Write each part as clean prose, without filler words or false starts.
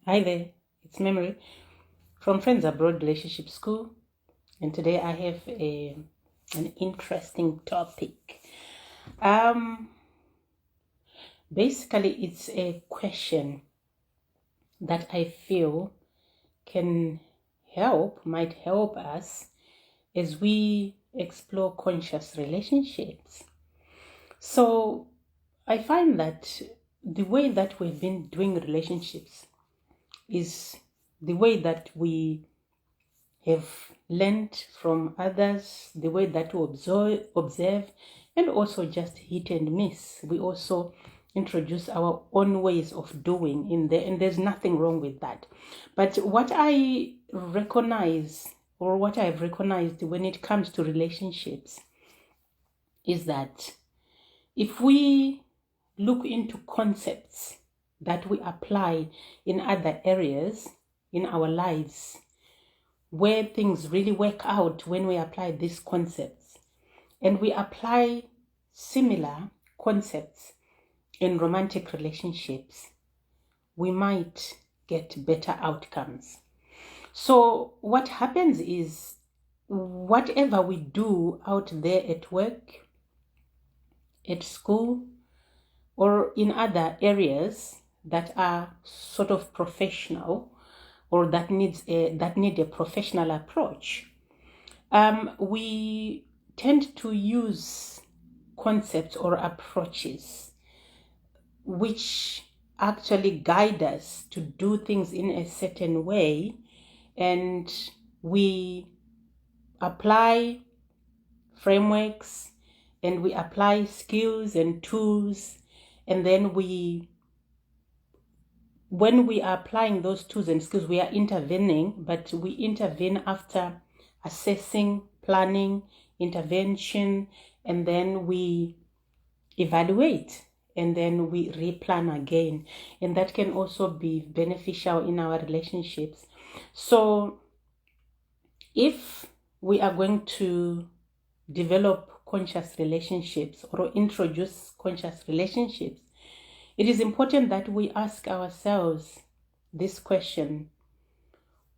Hi there, it's Memory from Friends Abroad Relationship School, and today I have an interesting topic. Basically, it's a question that I feel might help us as we explore conscious relationships. So, I find that the way that we've been doing relationships is the way that we have learned from others, the way that we observe, and also just hit and miss. We also introduce our own ways of doing in there, and there's nothing wrong with that. But what I recognize, or what I've recognized when it comes to relationships, is that if we look into concepts that we apply in other areas in our lives, where things really work out when we apply these concepts, and we apply similar concepts in romantic relationships, we might get better outcomes. So what happens is, whatever we do out there at work, at school, or in other areas that are sort of professional, or that need a professional approach, we tend to use concepts or approaches which actually guide us to do things in a certain way, and we apply frameworks and we apply skills and tools, and then when we are applying those tools and skills, we are intervening, but we intervene after assessing, planning, intervention, and then we evaluate, and then we replan again. And that can also be beneficial in our relationships. So if we are going to develop conscious relationships or introduce conscious relationships, it is important that we ask ourselves this question: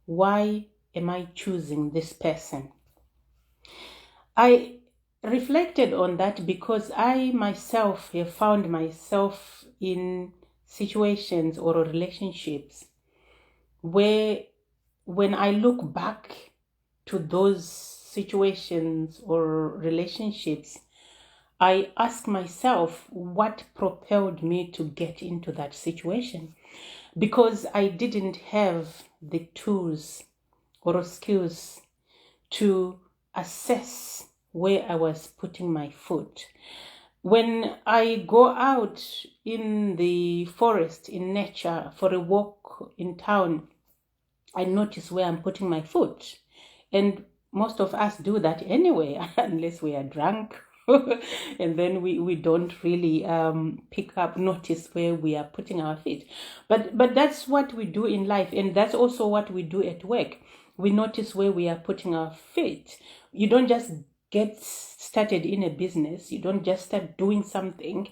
why am I choosing this person? I reflected on that because I myself have found myself in situations or relationships where, when I look back to those situations or relationships, I ask myself what propelled me to get into that situation, because I didn't have the tools or skills to assess where I was putting my foot. When I go out in the forest, in nature, for a walk in town, I notice where I'm putting my foot. And most of us do that anyway, unless we are drunk. And then we don't really notice where we are putting our feet. But that's what we do in life, and that's also what we do at work. We notice where we are putting our feet. You don't just get started in a business. You don't just start doing something.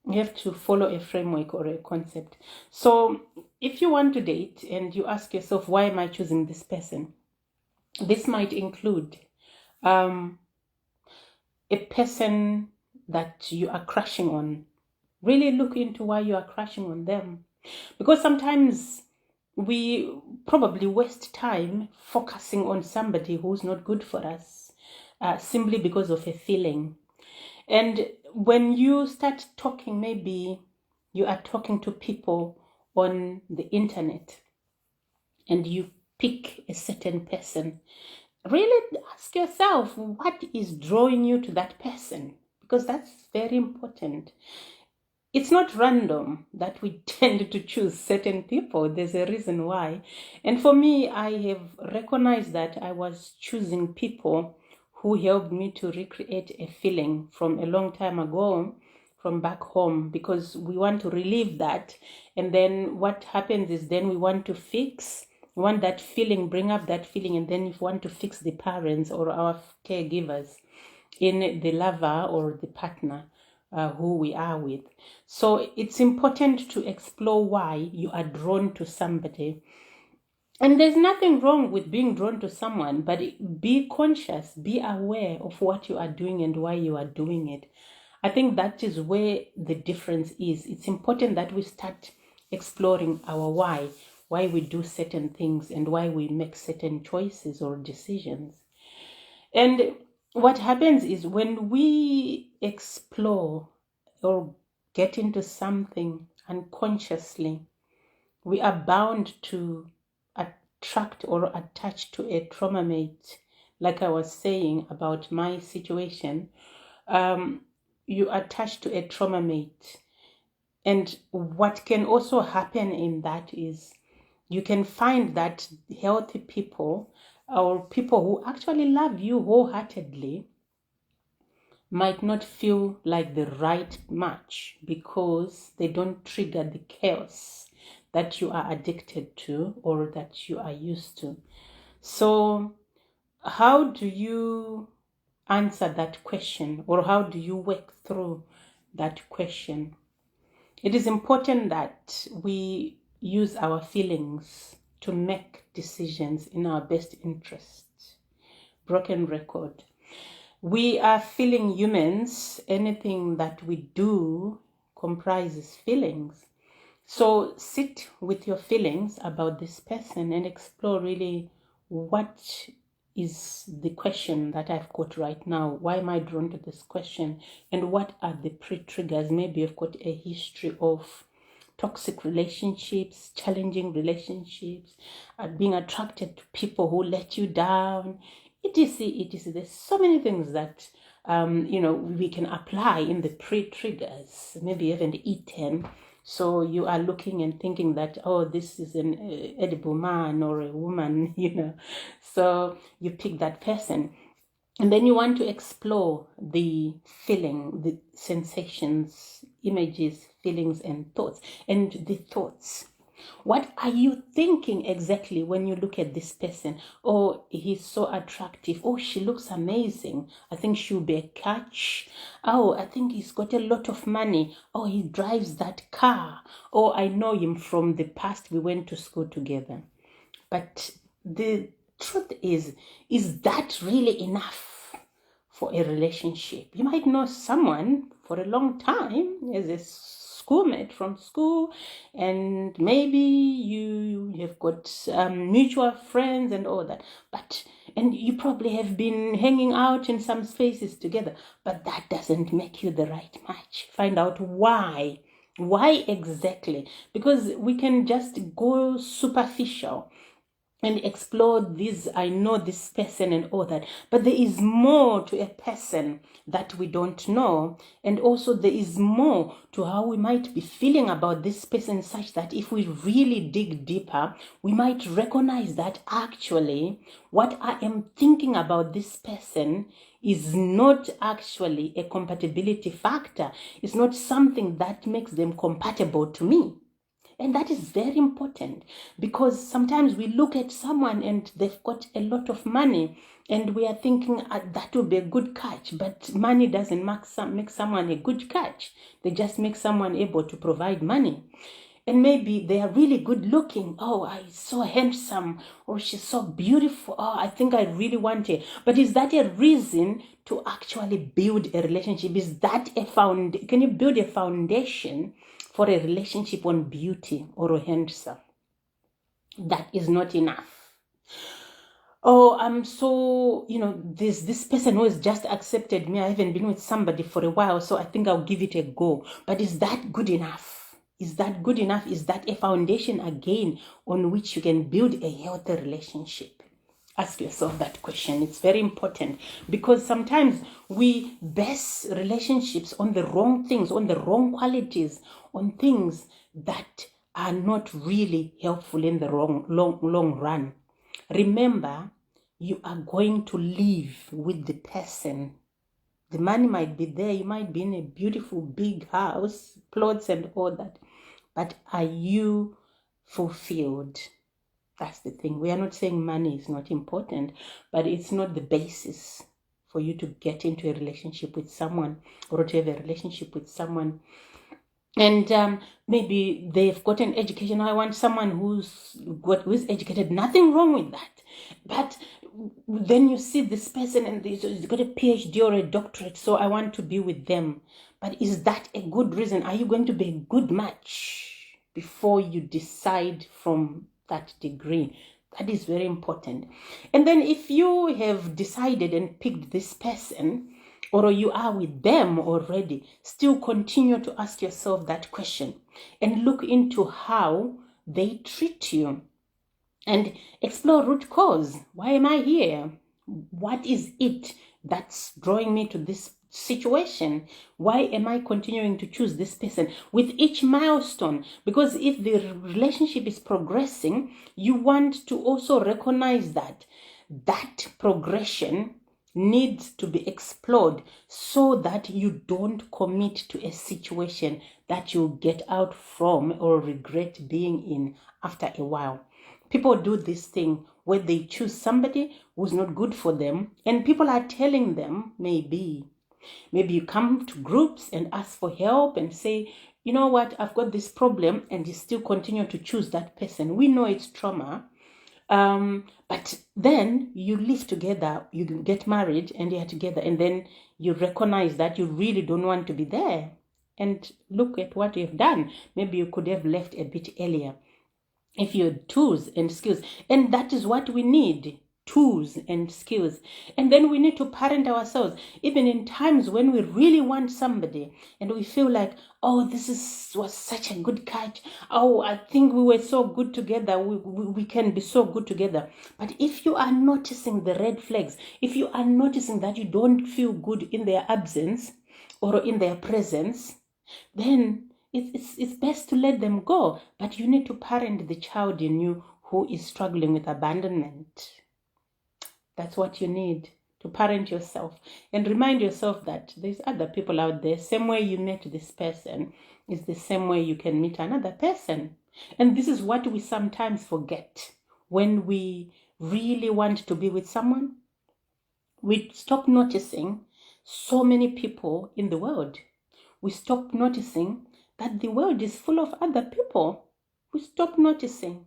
You have to follow a framework or a concept. So if you want to date and you ask yourself, why am I choosing this person? This might include a person that you are crushing on. Really look into why you are crushing on them. Because sometimes we probably waste time focusing on somebody who's not good for us, simply because of a feeling. And when you start talking, maybe you are talking to people on the internet and you pick a certain person, really ask yourself, what is drawing you to that person? Because that's very important. It's not random that we tend to choose certain people. There's a reason why. And for me, I have recognized that I was choosing people who helped me to recreate a feeling from a long time ago, from back home, because we want to relive that. And then what happens is, then we want to fix, we want that feeling, bring up that feeling, and then if we want to fix the parents or our caregivers in the lover or the partner, who we are with. So it's important to explore why you are drawn to somebody. And there's nothing wrong with being drawn to someone, but be conscious, be aware of what you are doing and why you are doing it. I think that is where the difference is. It's important that we start exploring our why we do certain things and why we make certain choices or decisions. And what happens is when we explore or get into something unconsciously, we are bound to attract or attach to a trauma mate. Like I was saying about my situation, you attach to a trauma mate. And what can also happen in that is you can find that healthy people or people who actually love you wholeheartedly might not feel like the right match because they don't trigger the chaos that you are addicted to or that you are used to. So how do you answer that question, or how do you work through that question? It is important that we use our feelings to make decisions in our best interest. Broken record. We are feeling humans. Anything that we do comprises feelings. So sit with your feelings about this person and explore really what is the question that I've got right now. Why am I drawn to this question? And what are the pre-triggers? Maybe you've got a history of toxic relationships, challenging relationships, being attracted to people who let you down, etc., etc. There's so many things that we can apply in the pre-triggers. Maybe you haven't eaten, so you are looking and thinking that, oh, this is an edible man or a woman, so you pick that person. And then you want to explore the feeling, the sensations, images, feelings, and thoughts. And the thoughts. What are you thinking exactly when you look at this person? Oh, he's so attractive. Oh, she looks amazing. I think she'll be a catch. Oh, I think he's got a lot of money. Oh, he drives that car. Oh, I know him from the past. We went to school together. But the truth is that really enough for a relationship? You might know someone for a long time as a schoolmate from school, and maybe you have got mutual friends and all that, and you probably have been hanging out in some spaces together, but that doesn't make you the right match. Find out why exactly, because we can just go superficial and explore this. I know this person and all that, but there is more to a person that we don't know, and also there is more to how we might be feeling about this person, such that if we really dig deeper, we might recognize that actually what I am thinking about this person is not actually a compatibility factor. It's not something that makes them compatible to me. And that is very important, because sometimes we look at someone and they've got a lot of money and we are thinking that will be a good catch, but money doesn't make someone a good catch. They just make someone able to provide money. And maybe they are really good looking. Oh, he's so handsome, or she's so beautiful. Oh, I think I really want it. But is that a reason to actually build a relationship? Is that can you build a foundation for a relationship on beauty or handsome? That is not enough. Oh, I'm so, this person who has just accepted me. I haven't been with somebody for a while, so I think I'll give it a go. But is that good enough? Is that good enough? Is that a foundation again on which you can build a healthy relationship? Ask yourself that question. It's very important, because sometimes we base relationships on the wrong things, on the wrong qualities, on things that are not really helpful in the long run. Remember, you are going to live with the person. The money might be there. You might be in a beautiful big house, plots and all that. But are you fulfilled? That's the thing. We are not saying money is not important, but it's not the basis for you to get into a relationship with someone or to have a relationship with someone. And maybe they've got an education. I want someone who's educated. Nothing wrong with that. But then you see this person and he's got a PhD or a doctorate, so I want to be with them. But is that a good reason? Are you going to be a good match before you decide from that degree? That is very important. And then if you have decided and picked this person, or you are with them already, still continue to ask yourself that question and look into how they treat you and explore root cause. Why am I here? What is it that's drawing me to this situation? Why am I continuing to choose this person with each milestone? Because if the relationship is progressing, you want to also recognize that progression needs to be explored so that you don't commit to a situation that you'll get out from or regret being in after a while. People do this thing where they choose somebody who's not good for them, and people are telling them, maybe you come to groups and ask for help and say, you know what, I've got this problem, and you still continue to choose that person. We know it's trauma. But then you live together, you get married and you're together, and then you recognize that you really don't want to be there. And look at what you've done. Maybe you could have left a bit earlier if you had tools and skills. And that is what we need, tools and skills. And then we need to parent ourselves, even in times when we really want somebody and we feel like, oh, was such a good catch. Oh, I think we were so good together. We can be so good together. But if you are noticing the red flags, if you are noticing that you don't feel good in their absence or in their presence, then it's best to let them go. But you need to parent the child in you who is struggling with abandonment. That's what you need, to parent yourself and remind yourself that there's other people out there. Same way you met this person is the same way you can meet another person. And this is what we sometimes forget when we really want to be with someone. We stop noticing so many people in the world. We stop noticing that the world is full of other people. We stop noticing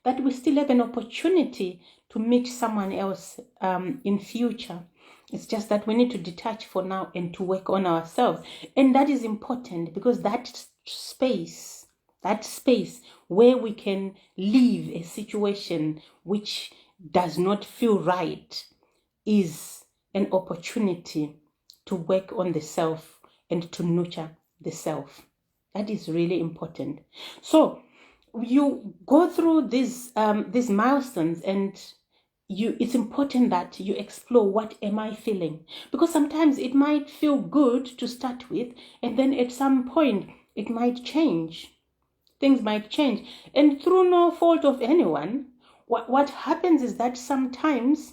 that we still have an opportunity to meet someone else in future. It's just that we need to detach for now and to work on ourselves. And that is important, because that space where we can leave a situation which does not feel right is an opportunity to work on the self and to nurture the self. That is really important. So you go through these milestones, and it's important that you explore, what am I feeling? Because sometimes it might feel good to start with, and then at some point it might change. Things might change, and through no fault of anyone, what happens is that sometimes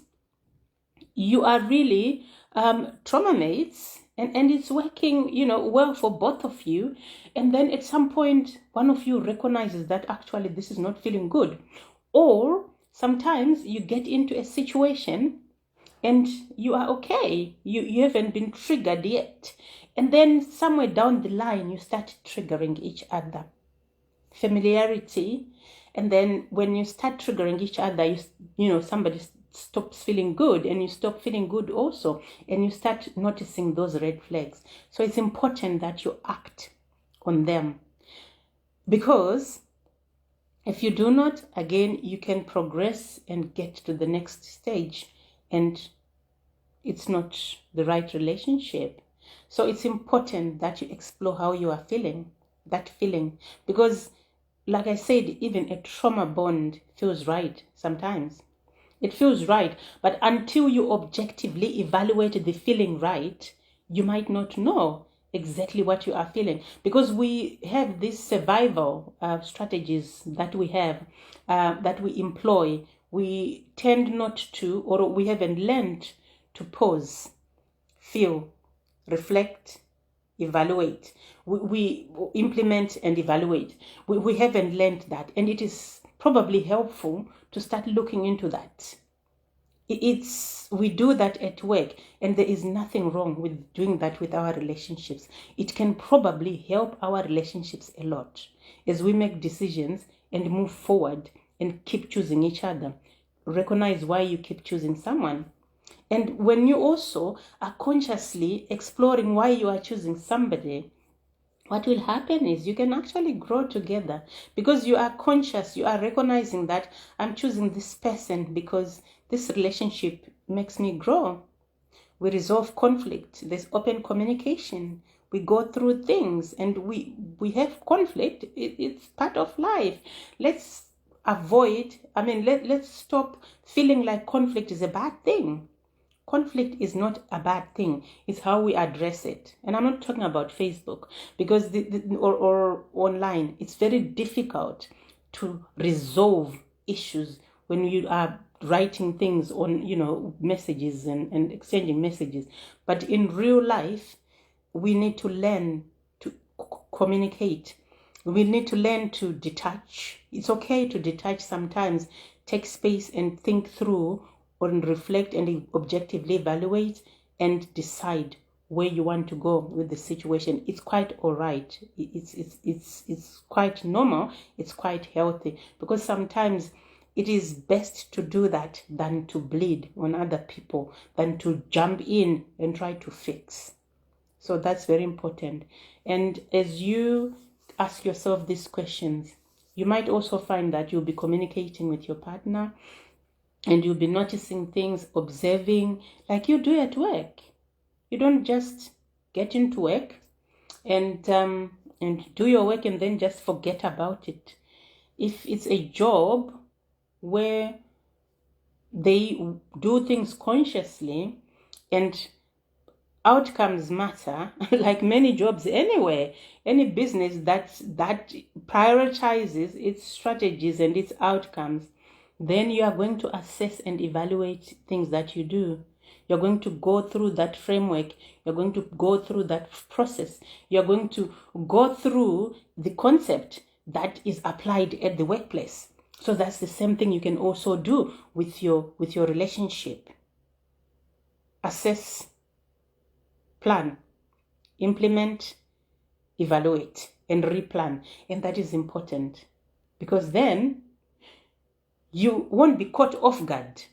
you are really trauma mates, and it's working, well for both of you. And then at some point, one of you recognizes that actually this is not feeling good. Or sometimes you get into a situation and you are okay. You haven't been triggered yet. And then somewhere down the line, you start triggering each other. Familiarity. And then when you start triggering each other, somebody stops feeling good, and you stop feeling good also, and you start noticing those red flags. So it's important that you act on them, because if you do not, again, you can progress and get to the next stage, and it's not the right relationship. So it's important that you explore how you are feeling, that feeling, because like I said, even a trauma bond feels right sometimes. It feels right, but until you objectively evaluate the feeling right, you might not know exactly what you are feeling, because we have these survival strategies that we have, that we employ. We tend not to, or we haven't learned to pause, feel, reflect, evaluate. We implement and evaluate. We haven't learned that, and it is probably helpful to start looking into that. We do that at work, and there is nothing wrong with doing that with our relationships. It can probably help our relationships a lot as we make decisions and move forward and keep choosing each other. Recognize why you keep choosing someone. And when you also are consciously exploring why you are choosing somebody, what will happen is you can actually grow together, because you are conscious, you are recognizing that I'm choosing this person because this relationship makes me grow. We resolve conflict, there's open communication, we go through things, and we have conflict. It's part of life. Let's let's stop feeling like conflict is a bad thing. Conflict is not a bad thing. It's how we address it. And I'm not talking about Facebook, because or online. It's very difficult to resolve issues when you are writing things on, messages and exchanging messages. But in real life, we need to learn to communicate. We need to learn to detach. It's okay to detach sometimes. Take space and think through, or reflect and objectively evaluate and decide where you want to go with the situation. It's quite all right. It's quite normal. It's quite healthy, because sometimes it is best to do that than to bleed on other people, than to jump in and try to fix. So that's very important. And as you ask yourself these questions, you might also find that you'll be communicating with your partner, and you'll be noticing things, observing, like you do at work. You don't just get into work and do your work and then just forget about it. If it's a job where they do things consciously and outcomes matter, like many jobs anyway, any business that prioritizes its strategies and its outcomes, then you are going to assess and evaluate things that you do. You're going to go through that framework. You're going to go through that process. You're going to go through the concept that is applied at the workplace. So that's the same thing you can also do with your relationship. Assess, plan, implement, evaluate, and replan. And that is important, because then you won't be caught off guard.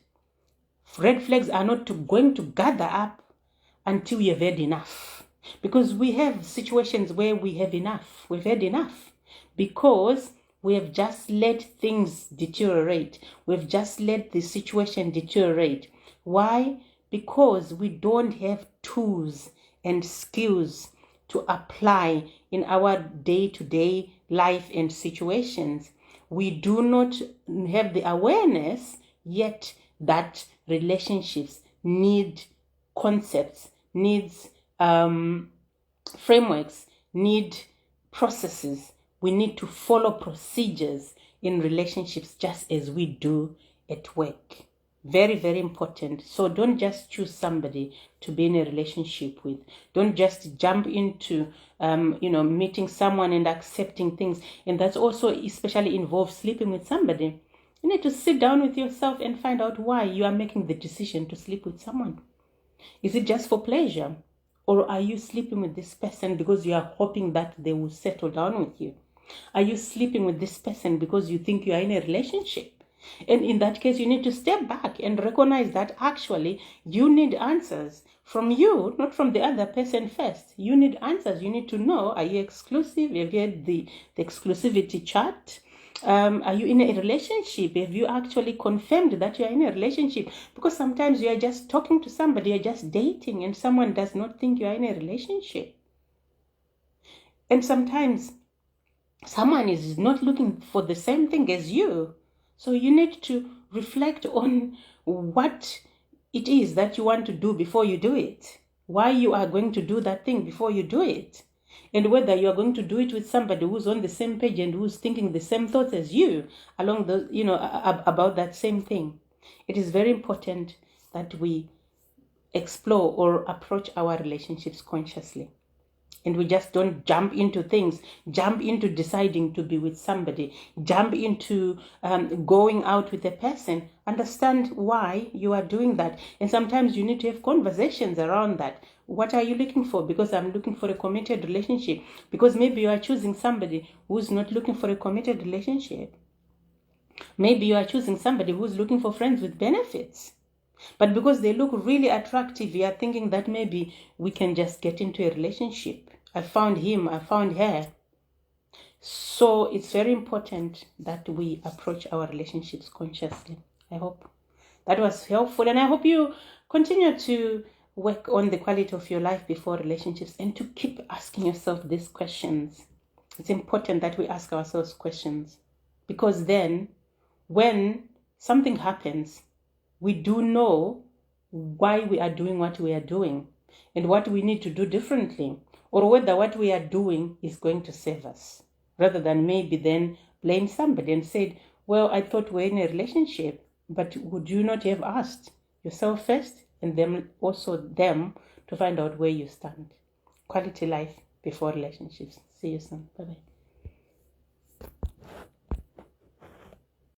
Red flags are not going to gather up until you've had enough. Because we have situations where we have enough. We've had enough because we have just let things deteriorate. We've just let the situation deteriorate. Why? Because we don't have tools and skills to apply in our day-to-day life and situations. We do not have the awareness yet that relationships need concepts, needs frameworks, need processes. We need to follow procedures in relationships just as we do at work. Very, very important. So don't just choose somebody to be in a relationship with. Don't just jump into, meeting someone and accepting things. And that's also especially involves sleeping with somebody. You need to sit down with yourself and find out why you are making the decision to sleep with someone. Is it just for pleasure? Or are you sleeping with this person because you are hoping that they will settle down with you? Are you sleeping with this person because you think you are in a relationship? And in that case, you need to step back and recognize that actually you need answers from you, not from the other person first. You need answers. You need to know, are you exclusive? Have you had the exclusivity chat? Are you in a relationship? Have you actually confirmed that you are in a relationship? Because sometimes you are just talking to somebody, you're just dating, and someone does not think you are in a relationship. And sometimes someone is not looking for the same thing as you. So you need to reflect on what it is that you want to do before you do it. Why you are going to do that thing before you do it. And whether you are going to do it with somebody who's on the same page and who's thinking the same thoughts as you along the, about that same thing. It is very important that we explore or approach our relationships consciously. and we just don't jump into things, jump into deciding to be with somebody, jump into going out with a person. Understand why you are doing that. And sometimes you need to have conversations around that. What are you looking for? Because I'm looking for a committed relationship. Because maybe you are choosing somebody who's not looking for a committed relationship. Maybe you are choosing somebody who's looking for friends with benefits. But because they look really attractive, you are thinking that maybe we can just get into a relationship. I found him, I found her. So it's very important that we approach our relationships consciously. I hope that was helpful. And I hope you continue to work on the quality of your life before relationships and to keep asking yourself these questions. It's important that we ask ourselves questions, because then when something happens, we do know why we are doing what we are doing and what we need to do differently, or whether what we are doing is going to save us, rather than maybe then blame somebody and said, well, I thought we're in a relationship, but would you not have asked yourself first and them to find out where you stand? Quality life before relationships. See you soon. Bye-bye.